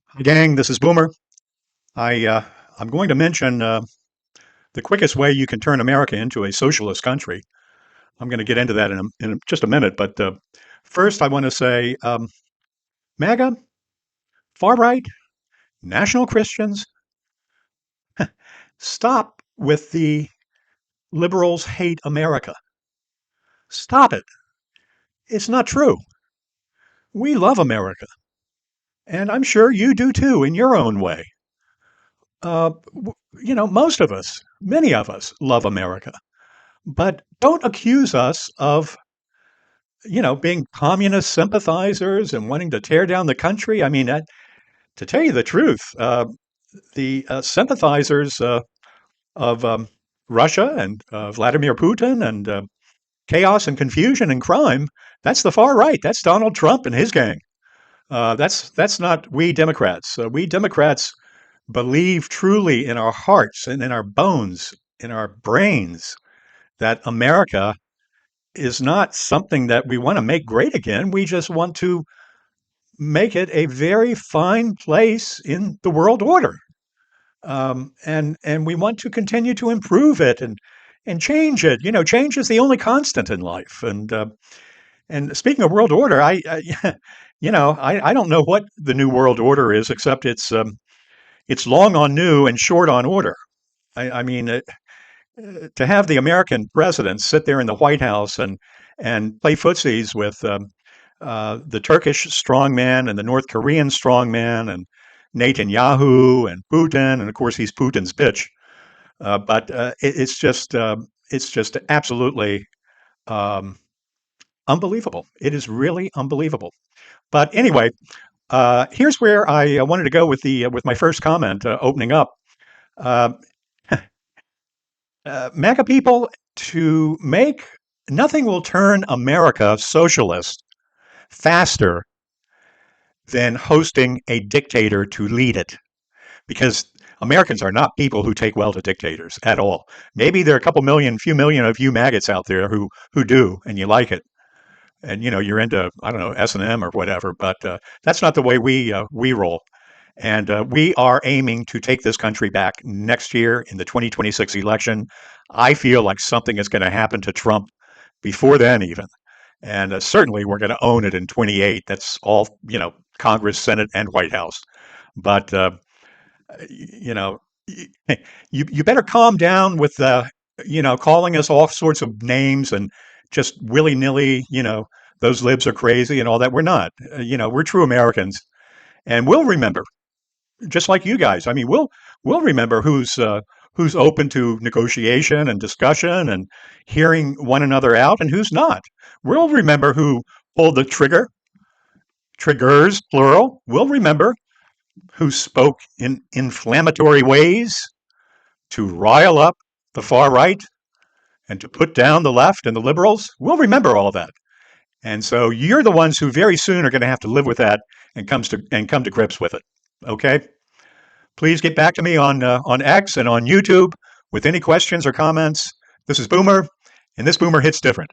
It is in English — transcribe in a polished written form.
Hi, gang. This is Boomer. I'm going to mention the quickest way you can turn America into a socialist country. I'm going to get into that in just a minute, but first I want to say, MAGA, far right, national Christians, stop with the liberals hate America. Stop it. It's not true. We love America, and I'm sure you do too in your own way. Most of us, many of us, love America, but don't accuse us of being communist sympathizers and wanting to tear down the country. I mean, to tell you the truth, the sympathizers of Russia and Vladimir Putin and chaos and confusion and crime, that's the far right. That's Donald Trump and his gang. That's not we Democrats. We Democrats believe truly in our hearts and in our bones, in our brains, that America is not something that we want to make great again. We just want to make it a very fine place in the world order. And we want to continue to improve it and change it. You know, change is the only constant in life. And speaking of world order, I don't know what the new world order is, except it's long on new and short on order. I mean, to have the American president sit there in the White House and play footsies with the Turkish strongman and the North Korean strongman and Netanyahu and Putin, and of course he's Putin's bitch. But it's just absolutely um, unbelievable. It is really unbelievable. But anyway, here's where I wanted to go with the with my first comment opening up. Uh, MAGA people, to make nothing will turn America socialist faster than hosting a dictator to lead it, because Americans are not people who take well to dictators at all. Maybe there are a couple million, few million of you maggots out there who do, and you like it, and you're into, I don't know, S&M or whatever. But that's not the way we roll. And we are aiming to take this country back next year in the 2026 election. I feel like something is going to happen to Trump before then, even. And certainly we're going to own it in 28. That's all, Congress, Senate, and White House. But, you know, you better calm down with, calling us all sorts of names and just willy nilly, those libs are crazy and all that. We're not. We're true Americans. And we'll remember, just like you guys. I mean, we'll remember who's open to negotiation and discussion and hearing one another out, and who's not. We'll remember who pulled the trigger, triggers plural. We'll remember who spoke in inflammatory ways to rile up the far right and to put down the left and the liberals. We'll remember all that. And so you're the ones who very soon are going to have to live with that and come to grips with it. Okay? Please get back to me on X and on YouTube with any questions or comments. This is Boomer, and this Boomer hits different.